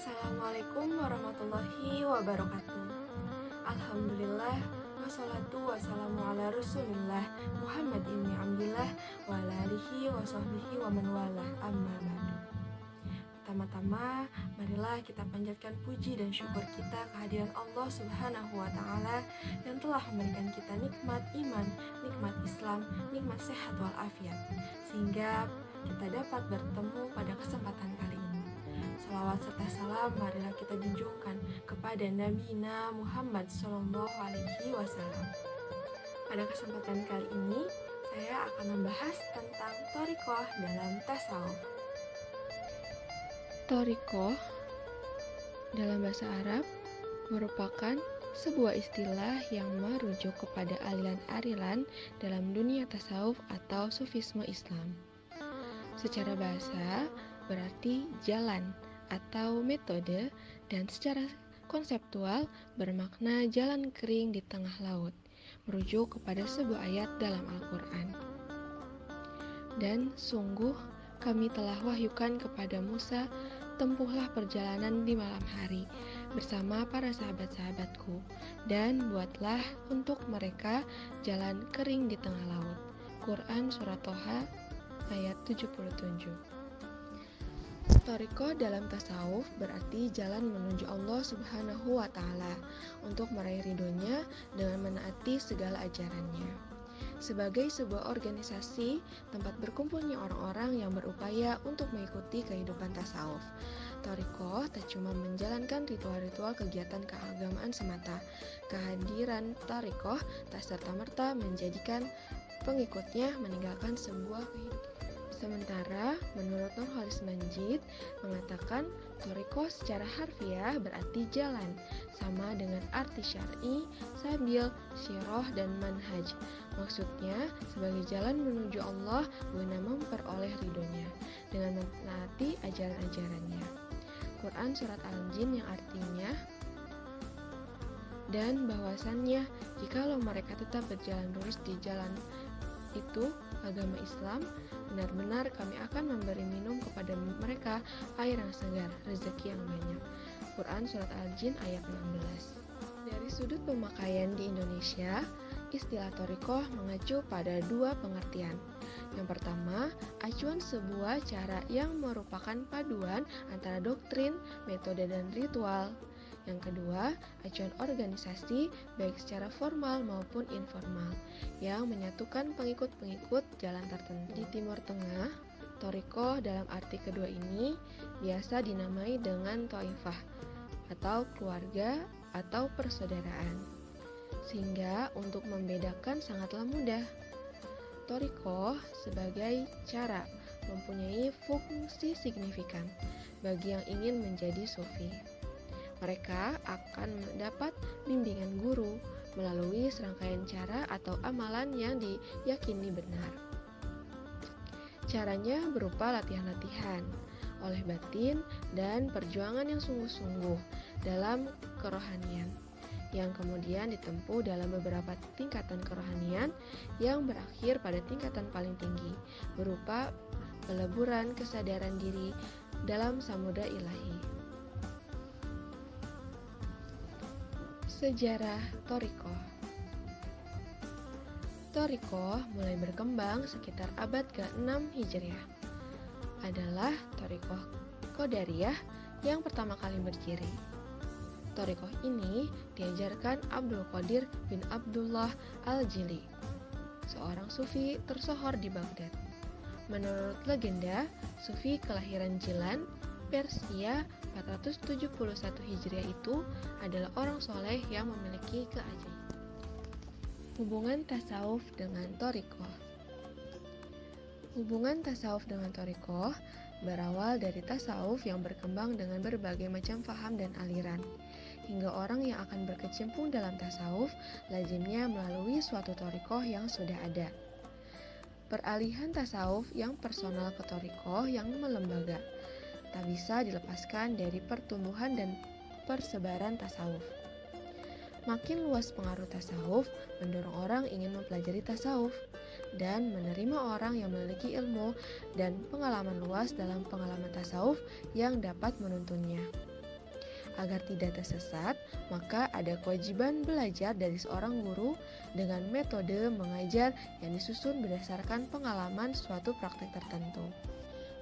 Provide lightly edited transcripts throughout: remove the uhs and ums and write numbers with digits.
Assalamualaikum warahmatullahi wabarakatuh. Alhamdulillah, wassalatu wassalamu ala rasulillah Muhammad ibn Abdillah wa ala alihi wa sahbihi wa man walah, amma ba'du. Pertama-tama, marilah kita panjatkan puji dan syukur kita kehadiran Allah Subhanahu wa Ta'ala yang telah memberikan kita nikmat iman, nikmat Islam, nikmat sehat walafiat, sehingga kita dapat bertemu pada kesempatan kali ini. Salawat serta salam marilah kita junjungkan kepada Nabi Muhammad Sallallahu Alaihi Wasallam. Pada kesempatan kali ini, saya akan membahas tentang thariqah dalam tasawuf. Thariqah dalam bahasa Arab merupakan sebuah istilah yang merujuk kepada aliran-aliran dalam dunia tasawuf atau sufisme Islam. Secara bahasa berarti jalan atau metode, dan secara konseptual bermakna jalan kering di tengah laut, merujuk kepada sebuah ayat dalam Al-Quran. Dan sungguh kami telah wahyukan kepada Musa, tempuhlah perjalanan di malam hari bersama para sahabat-sahabatku, dan buatlah untuk mereka jalan kering di tengah laut. Quran Surat Toha ayat 77. Thariqah dalam tasawuf berarti jalan menuju Allah Subhanahu wa Ta'ala untuk meraih ridhonya dengan menaati segala ajarannya. Sebagai sebuah organisasi, tempat berkumpulnya orang-orang yang berupaya untuk mengikuti kehidupan tasawuf, thariqah tak cuma menjalankan ritual-ritual kegiatan keagamaan semata. Kehadiran thariqah tak serta-merta menjadikan pengikutnya meninggalkan sebuah kehidupan. Sementara menurut Nurholis Manjid mengatakan thariqah secara harfiah berarti jalan, sama dengan arti syar'i, sabil, syirah, dan manhaj. Maksudnya sebagai jalan menuju Allah guna memperoleh ridhonya dengan menaati ajaran-ajarannya. Quran Surat Al-Jin yang artinya, dan bahwasannya jikalau mereka tetap berjalan lurus di jalan itu, agama Islam, benar-benar kami akan memberi minum kepada mereka air yang segar, rezeki yang banyak. Quran Surat Al-Jin ayat 16. Dari sudut pemakaian di Indonesia, istilah thariqah mengacu pada dua pengertian. Yang pertama, acuan sebuah cara yang merupakan paduan antara doktrin, metode, dan ritual. Yang kedua, acuan organisasi baik secara formal maupun informal yang menyatukan pengikut-pengikut jalan tertentu. Di Timur Tengah, thariqah dalam arti kedua ini biasa dinamai dengan thaifah atau keluarga atau persaudaraan. Sehingga untuk membedakan sangatlah mudah. Thariqah sebagai cara mempunyai fungsi signifikan bagi yang ingin menjadi sufi. Mereka akan mendapat bimbingan guru melalui serangkaian cara atau amalan yang diyakini benar. Caranya berupa latihan-latihan oleh batin dan perjuangan yang sungguh-sungguh dalam kerohanian, yang kemudian ditempuh dalam beberapa tingkatan kerohanian yang berakhir pada tingkatan paling tinggi, berupa peleburan kesadaran diri dalam samudra ilahi. Sejarah thariqah. Thariqah mulai berkembang sekitar abad ke-6 Hijriah. Adalah thariqah Qadariyah yang pertama kali berdiri. Thariqah ini diajarkan Abdul Qadir bin Abdullah Al-Jili, seorang sufi tersohor di Baghdad. Menurut legenda, sufi kelahiran Jilan, Persia 471 Hijriah itu adalah orang soleh yang memiliki keajaiban. Hubungan tasawuf dengan thariqah. Hubungan tasawuf dengan thariqah berawal dari tasawuf yang berkembang dengan berbagai macam faham dan aliran, hingga orang yang akan berkecimpung dalam tasawuf lazimnya melalui suatu thariqah yang sudah ada. Peralihan tasawuf yang personal ke thariqah yang melembaga tak bisa dilepaskan dari pertumbuhan dan persebaran tasawuf. Makin luas pengaruh tasawuf mendorong orang ingin mempelajari tasawuf dan menerima orang yang memiliki ilmu dan pengalaman luas dalam pengalaman tasawuf yang dapat menuntunnya. Agar tidak tersesat, maka ada kewajiban belajar dari seorang guru dengan metode mengajar yang disusun berdasarkan pengalaman suatu praktik tertentu.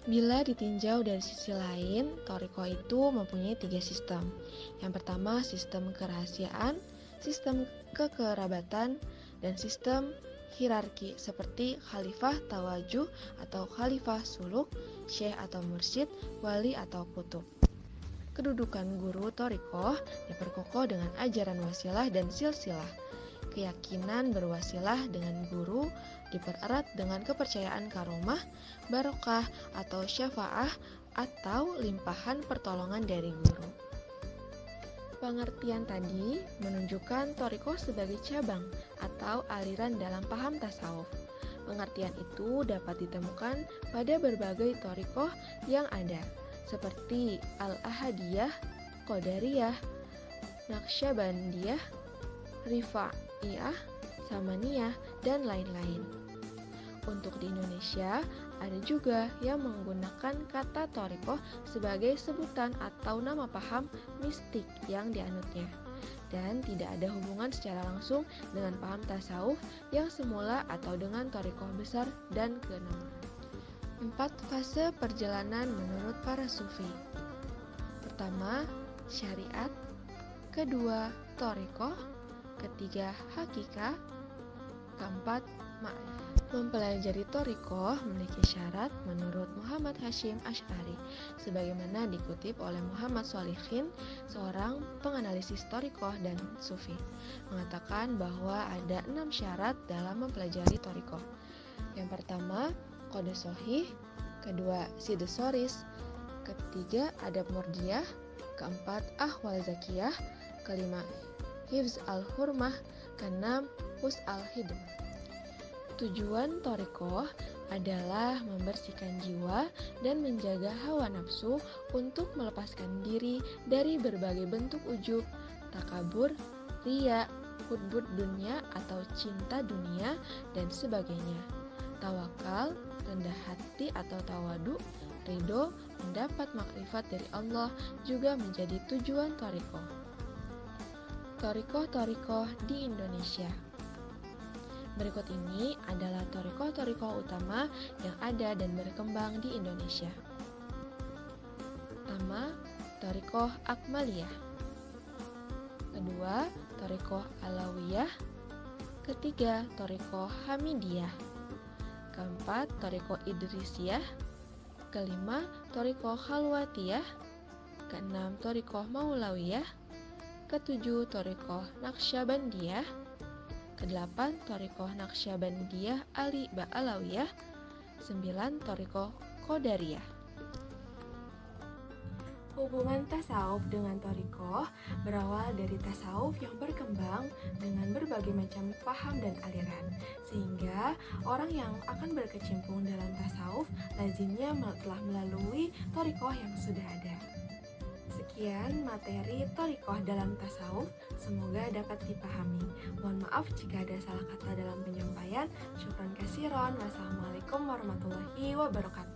Bila ditinjau dari sisi lain, thariqah itu mempunyai 3 sistem. Yang pertama, sistem kerahasiaan, sistem kekerabatan, dan sistem hierarki seperti khalifah tawajuh atau khalifah suluk, syekh atau mursyid, wali atau kutub. Kedudukan guru thariqah diperkokoh dengan ajaran wasilah dan silsilah. Keyakinan berwasilah dengan guru dipererat dengan kepercayaan karomah, barokah atau syafaah atau limpahan pertolongan dari guru. Pengertian tadi menunjukkan thariqah sebagai cabang atau aliran dalam paham tasawuf. Pengertian itu dapat ditemukan pada berbagai thariqah yang ada, seperti Al-Ahadiyah, Qadariyah, Naqsyabandiyah, Rifa'iyah, Samaniyah, dan lain-lain. Untuk di Indonesia, ada juga yang menggunakan kata thariqah sebagai sebutan atau nama paham mistik yang dianutnya, dan tidak ada hubungan secara langsung dengan paham tasawuf yang semula atau dengan thariqah besar dan keenam. 4 fase perjalanan menurut para sufi. Pertama, syariat. Kedua, thariqah. Ketiga, hakikah. Keempat, ma'rifah. Mempelajari thariqah memiliki syarat menurut Muhammad Hashim Asy'ari, sebagaimana dikutip oleh Muhammad Sholihin, seorang penganalisis thariqah dan sufi, mengatakan bahwa ada 6 syarat dalam mempelajari thariqah. Yang pertama, qada shahih. Kedua, sidq shoris. Ketiga, adab murdiyah. Keempat, ahwal zakiyah. Kelima, hifz al-hurmah. Keenam, hus al-hidmah. Tujuan thariqah adalah membersihkan jiwa dan menjaga hawa nafsu untuk melepaskan diri dari berbagai bentuk ujub, takabur, riya, hudbud dunia atau cinta dunia, dan sebagainya. Tawakal, rendah hati atau tawadu, ridho, mendapat makrifat dari Allah juga menjadi tujuan thariqah. Thariqah di Indonesia. Berikut ini adalah thariqah utama yang ada dan berkembang di Indonesia. Pertama, thariqah Akmaliyah. Kedua, thariqah Alawiyah. Ketiga, thariqah Hamidiyah. Keempat, thariqah Idrisiyah. Kelima, thariqah Khalwatiyah. Keenam, thariqah Maulawiyah. Ketujuh, thariqah Naqsyabandiyah. Kedelapan, thariqah Naqsyabandiyah Ali Ba'alawiyah. 9, thariqah Qadariyah. Hubungan tasawuf dengan thariqah berawal dari tasawuf yang berkembang dengan berbagai macam paham dan aliran, sehingga orang yang akan berkecimpung dalam tasawuf lazimnya telah melalui thariqah yang sudah ada. Sekian materi thariqah dalam tasawuf, semoga dapat dipahami. Mohon maaf jika ada salah kata dalam penyampaian. Syukran katsiran. Wassalamualaikum warahmatullahi wabarakatuh.